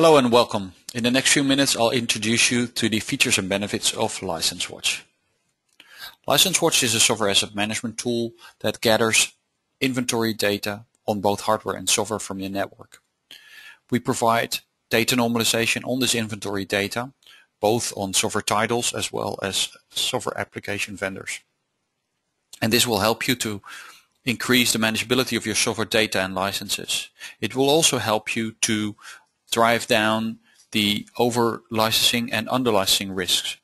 Hello and welcome. In the next few minutes I'll introduce you to the features and benefits of LicenceWatch. LicenceWatch is a software asset management tool that gathers inventory data on both hardware and software from your network. We provide data normalization on this inventory data, both on software titles as well as software application vendors. And this will help you to increase the manageability of your software data and licenses. It will also help you to drive down the over-licensing and under-licensing risks.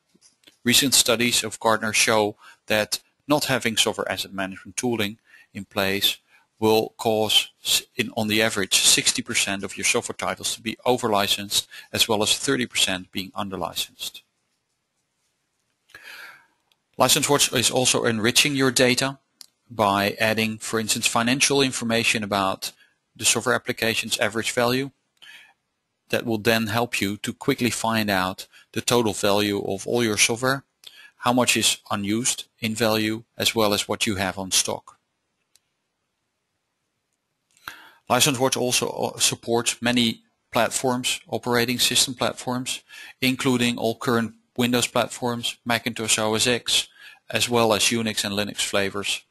Recent studies of Gartner show that not having software asset management tooling in place will cause, on the average, 60% of your software titles to be over-licensed, as well as 30% being under-licensed. LicenceWatch is also enriching your data by adding, for instance, financial information about the software application's average value. That will then help you to quickly find out the total value of all your software, how much is unused in value, as well as what you have on stock. LicenceWatch also supports many platforms, operating system platforms, including all current Windows platforms, Macintosh OS X, as well as Unix and Linux flavors.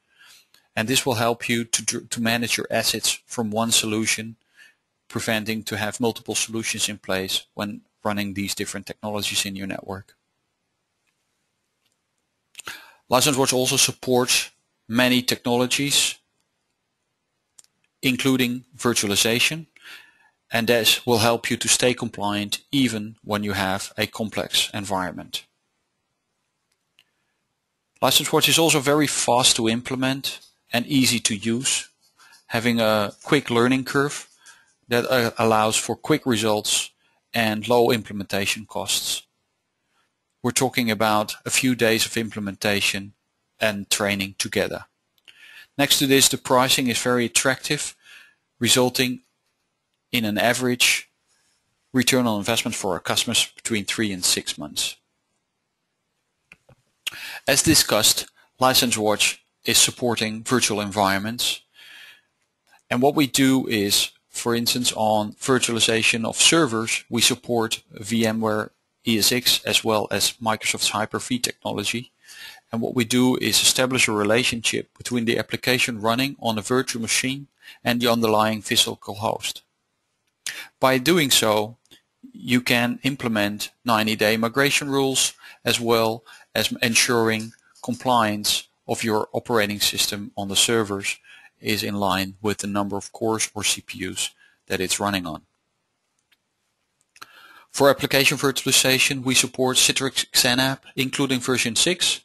And this will help you to manage your assets from one solution, preventing to have multiple solutions in place when running these different technologies in your network. LicenceWatch also supports many technologies, including virtualization, and this will help you to stay compliant even when you have a complex environment. LicenceWatch is also very fast to implement and easy to use, having a quick learning curve that allows for quick results and low implementation costs. We're talking about a few days of implementation and training together. Next to this, the pricing is very attractive, resulting in an average return on investment for our customers between 3 and 6 months. As discussed, LicenceWatch is supporting virtual environments, and what we do is, for instance, on virtualization of servers, we support VMware ESX as well as Microsoft's Hyper-V technology. And what we do is establish a relationship between the application running on a virtual machine and the underlying physical host. By doing so, you can implement 90-day migration rules as well as ensuring compliance of your operating system on the servers is in line with the number of cores or CPUs that it's running on. For application virtualization, we support Citrix XenApp, including version 6.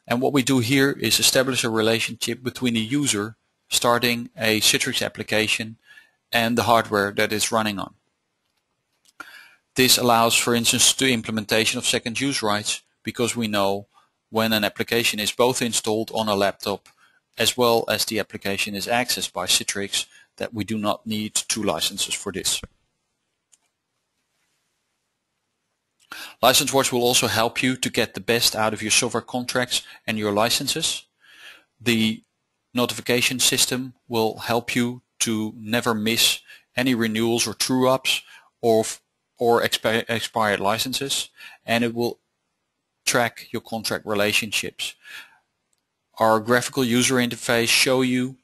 And what we do here is establish a relationship between the user starting a Citrix application and the hardware that it's running on. This allows, for instance, the implementation of second use rights, because we know when an application is both installed on a laptop as well as the application is accessed by Citrix, that we do not need 2 licenses for this. LicenceWatch will also help you to get the best out of your software contracts and your licenses. The notification system will help you to never miss any renewals or true-ups or expired licenses, and it will track your contract relationships. Our graphical user interface show you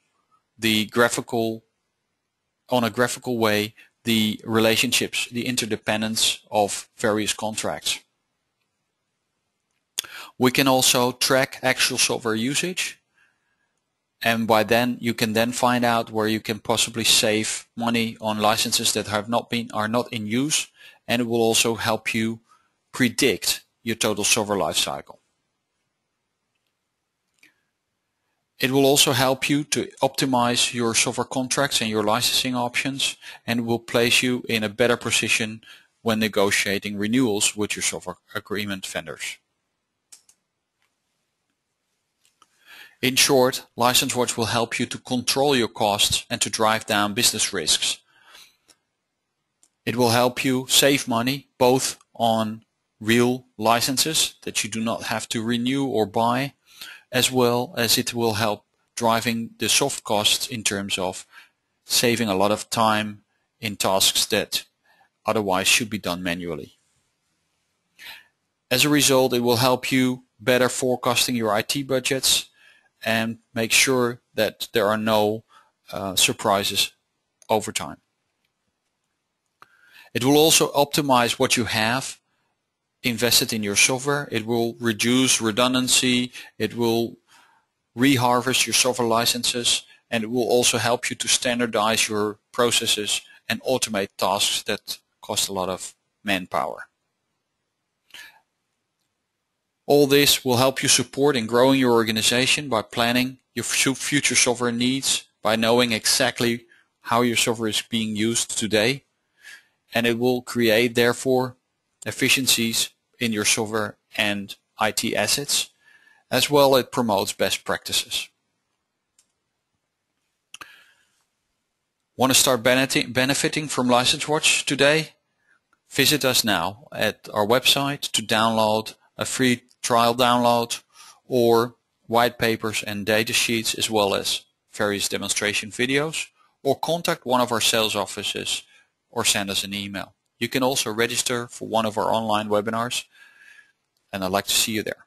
on a graphical way the relationships, the interdependence of various contracts. We can also track actual software usage, and by then you can then find out where you can possibly save money on licenses that are not in use, and it will also help you predict your total software lifecycle. It will also help you to optimize your software contracts and your licensing options, and will place you in a better position when negotiating renewals with your software agreement vendors. In short, LicenceWatch will help you to control your costs and to drive down business risks. It will help you save money both on real licenses that you do not have to renew or buy, as well as it will help driving the soft costs in terms of saving a lot of time in tasks that otherwise should be done manually. As a result, it will help you better forecasting your IT budgets and make sure that there are no surprises over time. It will also optimize what you have invested in your software. It will reduce redundancy, it will reharvest your software licenses, and it will also help you to standardize your processes and automate tasks that cost a lot of manpower. All this will help you support in growing your organization by planning your future software needs, by knowing exactly how your software is being used today, and it will create therefore efficiencies in your software and IT assets, as well as it promotes best practices. Want to start benefiting from LicenseWatch today? Visit us now at our website to download a free trial download or white papers and data sheets, as well as various demonstration videos, or contact one of our sales offices or send us an email. You can also register for one of our online webinars, and I'd like to see you there.